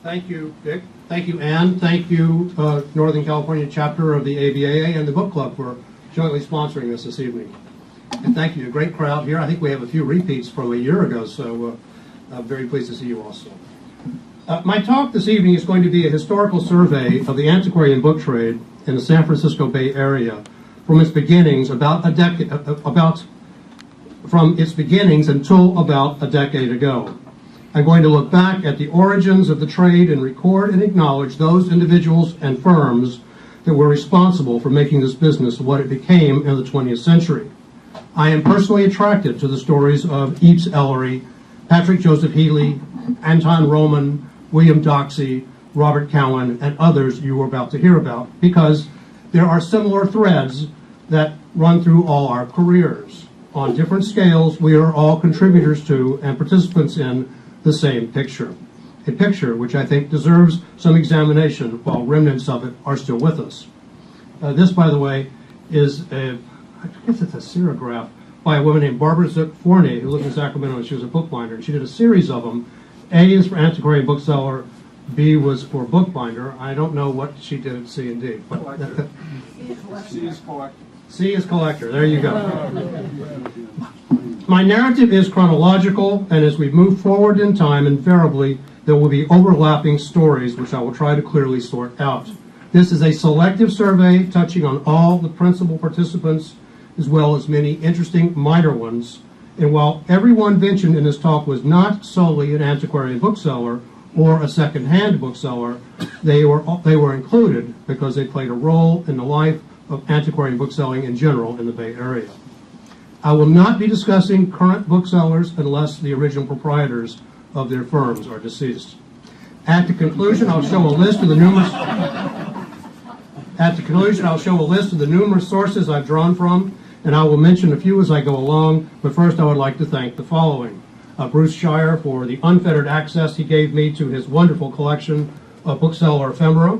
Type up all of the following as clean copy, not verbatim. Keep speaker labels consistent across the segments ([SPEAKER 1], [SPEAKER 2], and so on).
[SPEAKER 1] Thank you, Dick. Thank you, Ann. Thank you, Northern California chapter of the ABAA and the book club for jointly sponsoring this evening. And thank you, a great crowd here. I think we have a few repeats from a year ago, so I'm very pleased to see you also. My talk this evening is going to be a historical survey of the antiquarian book trade in the San Francisco Bay Area from its beginnings until about a decade ago. I'm going to look back at the origins of the trade and record and acknowledge those individuals and firms that were responsible for making this business what it became in the 20th century. I am personally attracted to the stories of Eves Ellery, Patrick Joseph Healy, Anton Roman, William Doxey, Robert Cowan, and others you are about to hear about, because there are similar threads that run through all our careers. On different scales, we are all contributors to and participants in the same picture. A picture which I think deserves some examination while remnants of it are still with us. This, by the way, is I guess it's a serograph by a woman named Barbara Zook Fournier, who lived in Sacramento, and she was a bookbinder. And she did a series of them. A is for antiquarian bookseller, B was for bookbinder. I don't know what she did at C and D. But
[SPEAKER 2] C is collector.
[SPEAKER 1] C is collector. There you go. My narrative is chronological, and as we move forward in time, invariably there will be overlapping stories which I will try to clearly sort out. This is a selective survey touching on all the principal participants as well as many interesting minor ones. And while everyone mentioned in this talk was not solely an antiquarian bookseller or a second-hand bookseller, they were included because they played a role in the life of antiquarian bookselling in general in the Bay Area. I will not be discussing current booksellers unless the original proprietors of their firms are deceased. At the conclusion, I'll show a list of the numerous sources I've drawn from, and I will mention a few as I go along, but first I would like to thank the following. Bruce Shire for the unfettered access he gave me to his wonderful collection of bookseller ephemera.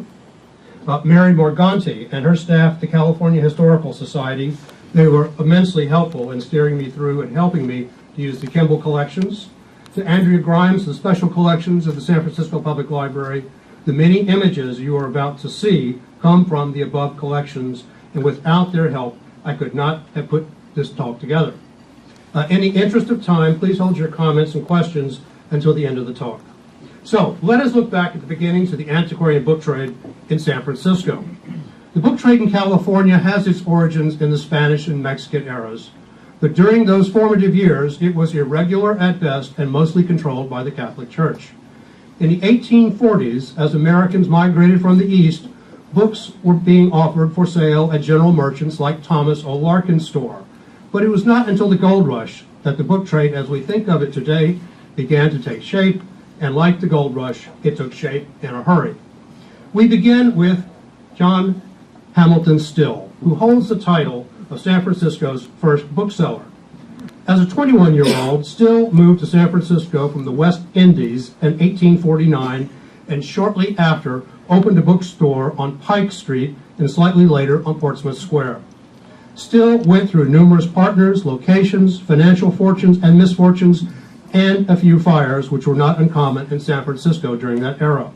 [SPEAKER 1] Mary Morganti and her staff, the California Historical Society, they were immensely helpful in steering me through and helping me to use the Kimball collections. To Andrea Grimes, the special collections of the San Francisco Public Library. The many images you are about to see come from the above collections, and without their help, I could not have put this talk together. In the interest of time, please hold your comments and questions until the end of the talk. So, let us look back at the beginnings of the antiquarian book trade in San Francisco. The book trade in California has its origins in the Spanish and Mexican eras, but during those formative years, it was irregular at best and mostly controlled by the Catholic Church. In the 1840s, as Americans migrated from the East, books were being offered for sale at general merchants like Thomas O. Larkin's store. But it was not until the gold rush that the book trade, as we think of it today, began to take shape, and like the gold rush, it took shape in a hurry. We begin with John Hamilton Still, who holds the title of San Francisco's first bookseller. As a 21-year-old, Still moved to San Francisco from the West Indies in 1849, and shortly after opened a bookstore on Pike Street and slightly later on Portsmouth Square. Still went through numerous partners, locations, financial fortunes and misfortunes, and a few fires, which were not uncommon in San Francisco during that era.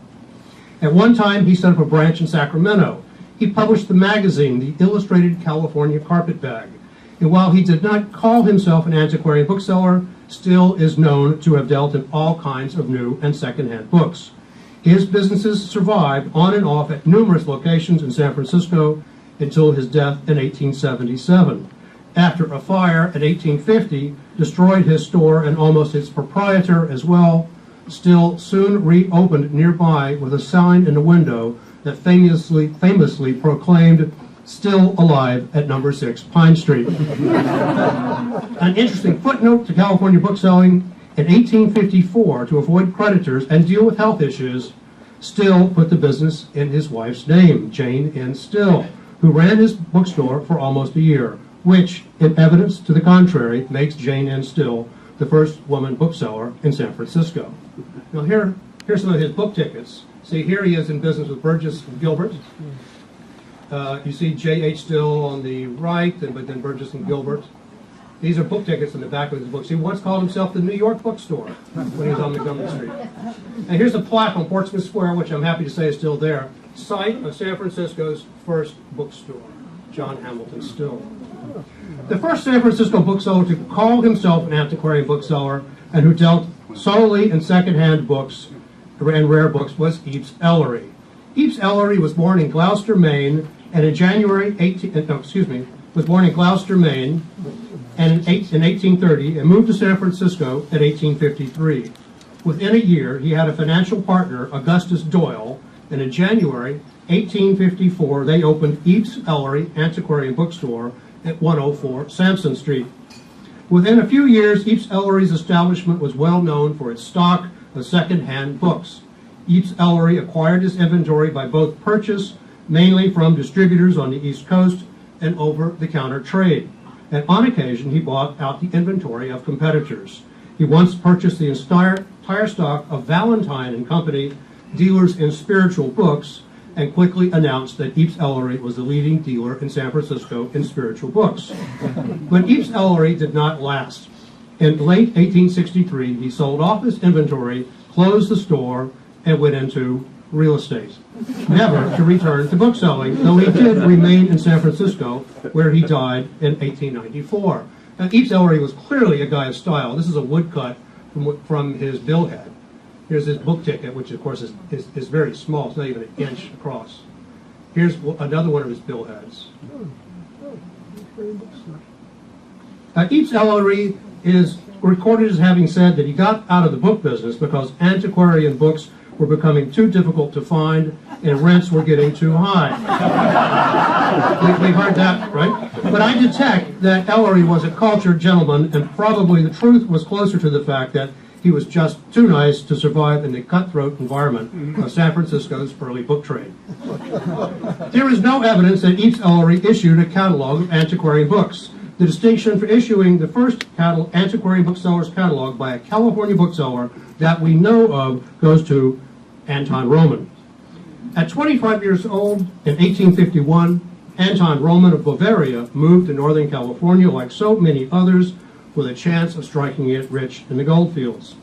[SPEAKER 1] At one time, he set up a branch in Sacramento. He published the magazine, the Illustrated California Carpetbag. And while he did not call himself an antiquarian bookseller, Still is known to have dealt in all kinds of new and second-hand books. His businesses survived on and off at numerous locations in San Francisco until his death in 1877. After a fire in 1850 destroyed his store and almost its proprietor as well, Still soon reopened nearby with a sign in the window that famously proclaimed, "Still alive at number 6 Pine Street." An interesting footnote to California bookselling: in 1854, to avoid creditors and deal with health issues, Still put the business in his wife's name, Jane N. Still, who ran his bookstore for almost a year, which, in evidence to the contrary, makes Jane N. Still the first woman bookseller in San Francisco. Now here's some of his book tickets. See, here he is in business with Burgess and Gilbert. You see J.H. Still on the right, but then Burgess and Gilbert. These are book tickets in the back of his books. He once called himself the New York Bookstore when he was on Montgomery Street. And here's a plaque on Portsmouth Square, which I'm happy to say is still there. Site of San Francisco's first bookstore, John Hamilton Still. The first San Francisco bookseller to call himself an antiquarian bookseller and who dealt solely in secondhand books and rare books was Eepes Ellery. Eepes Ellery was born in Gloucester, Maine, and was born in Gloucester, Maine, and in 1830, and moved to San Francisco in 1853. Within a year, he had a financial partner, Augustus Doyle, and in January 1854, they opened Eepes Ellery Antiquarian Bookstore at 104 Sampson Street. Within a few years, Eepes Ellery's establishment was well known for its stock of second-hand books. Eepes Ellery acquired his inventory by both purchase, mainly from distributors on the East Coast, and over-the-counter trade. And on occasion, he bought out the inventory of competitors. He once purchased the entire stock of Valentine and Company, dealers in spiritual books, and quickly announced that Eepes Ellery was the leading dealer in San Francisco in spiritual books. But Eepes Ellery did not last. In late 1863, he sold off his inventory, closed the store, and went into real estate, never to return to bookselling, though he did remain in San Francisco, where he died in 1894. Now, Eepes Ellery was clearly a guy of style. This is a woodcut from his billhead. Here's his book ticket, which of course is very small. It's not even an inch across. Here's another one of his billheads. Eepes Ellery is recorded as having said that he got out of the book business because antiquarian books were becoming too difficult to find and rents were getting too high. We heard that, right? But I detect that Ellery was a cultured gentleman, and probably the truth was closer to the fact that he was just too nice to survive in the cutthroat environment of San Francisco's early book trade. There is no evidence that Eepes Ellery issued a catalog of antiquarian books. The distinction for issuing the first antiquarian bookseller's catalog by a California bookseller that we know of goes to Anton Roman. At 25 years old, in 1851, Anton Roman of Bavaria moved to Northern California like so many others with a chance of striking it rich in the gold fields.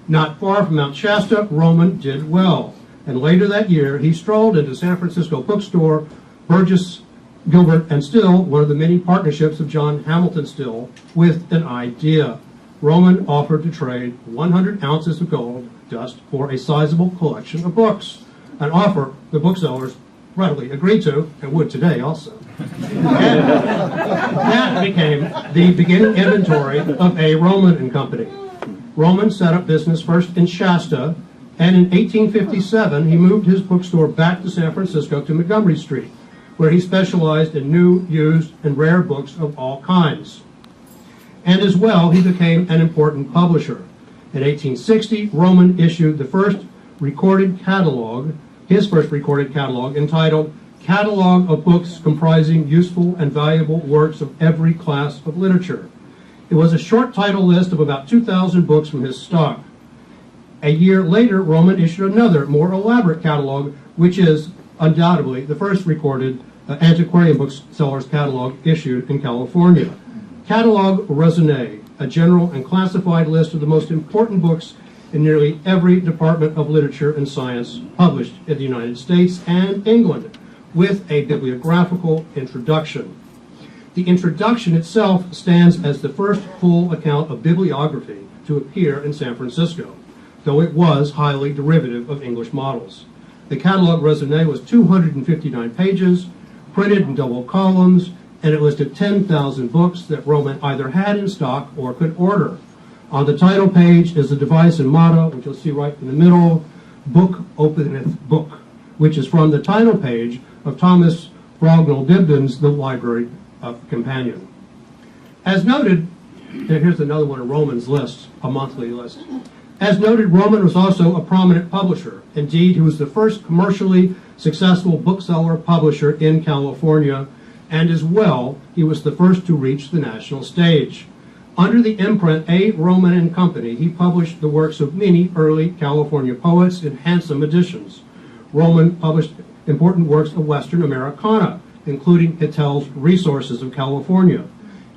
[SPEAKER 1] Not far from Mount Shasta, Roman did well, and later that year he strolled into San Francisco bookstore Burgess, Gilbert, and Still, one of the many partnerships of John Hamilton Still, with an idea. Roman offered to trade 100 ounces of gold dust for a sizable collection of books, an offer the booksellers readily agreed to, and would today also. And that became the beginning inventory of A. Roman and Company. Roman set up business first in Shasta, and in 1857 he moved his bookstore back to San Francisco to Montgomery Street, where he specialized in new, used, and rare books of all kinds. And as well, he became an important publisher. In 1860, Roman issued the first recorded catalog, his first recorded catalog, entitled Catalog of Books Comprising Useful and Valuable Works of Every Class of Literature. It was a short title list of about 2,000 books from his stock. A year later, Roman issued another, more elaborate catalog, which is undoubtedly the first recorded antiquarian bookseller's catalog issued in California. Catalog Raisonné, a general and classified list of the most important books in nearly every department of literature and science published in the United States and England, with a bibliographical introduction. The introduction itself stands as the first full account of bibliography to appear in San Francisco, though it was highly derivative of English models. The Catalog Raisonné was 259 pages, printed in double columns, and it listed 10,000 books that Roman either had in stock or could order. On the title page is the device and motto, which you'll see right in the middle, Book Openeth Book, which is from the title page of Thomas Brognall Dibdin's The Library of Companion. As noted, and here's another one of Roman's lists, a monthly list. As noted, Roman was also a prominent publisher. Indeed, he was the first commercially successful bookseller publisher in California, and as well, he was the first to reach the national stage. Under the imprint A. Roman and Company, he published the works of many early California poets in handsome editions. Roman published important works of Western Americana, including Hittel's Resources of California.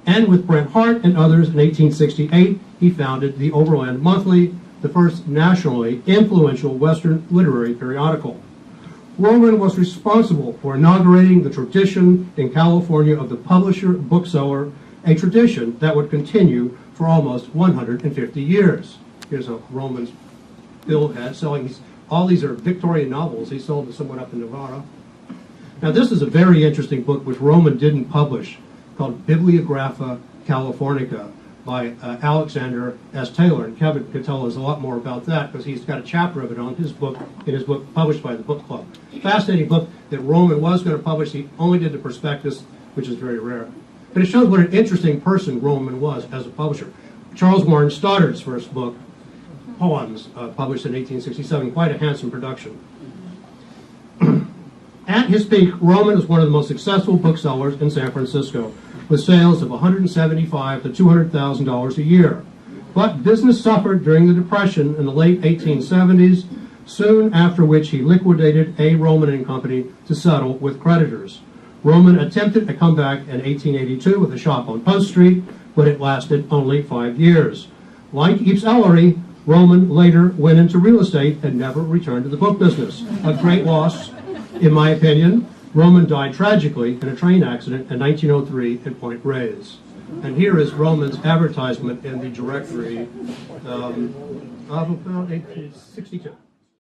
[SPEAKER 1] And with Bret Harte and others in 1868, he founded the Overland Monthly, the first nationally influential Western literary periodical. Roman was responsible for inaugurating the tradition in California of the publisher-bookseller, a tradition that would continue for almost 150 years. Here's a Roman's bill head selling, all these are Victorian novels he sold to someone up in Nevada. Now this is a very interesting book which Roman didn't publish, called Bibliographa Californica by Alexander S. Taylor, and Kevin could tell us a lot more about that because he's got a chapter of it on his book, in his book published by the book club. Fascinating book that Roman was going to publish. He only did the prospectus, which is very rare. But it shows what an interesting person Roman was as a publisher. Charles Warren Stoddard's first book, Poems, published in 1867, quite a handsome production. At his peak, Roman was one of the most successful booksellers in San Francisco, with sales of $175,000 to $200,000 a year. But business suffered during the Depression in the late 1870s, soon after which he liquidated A. Roman and Company to settle with creditors. Roman attempted a comeback in 1882 with a shop on Post Street, but it lasted only 5 years. Like Eves Ellery, Roman later went into real estate and never returned to the book business. A great loss, in my opinion. Roman died tragically in a train accident in 1903 at Point Reyes. And here is Roman's advertisement in the directory of about 1862.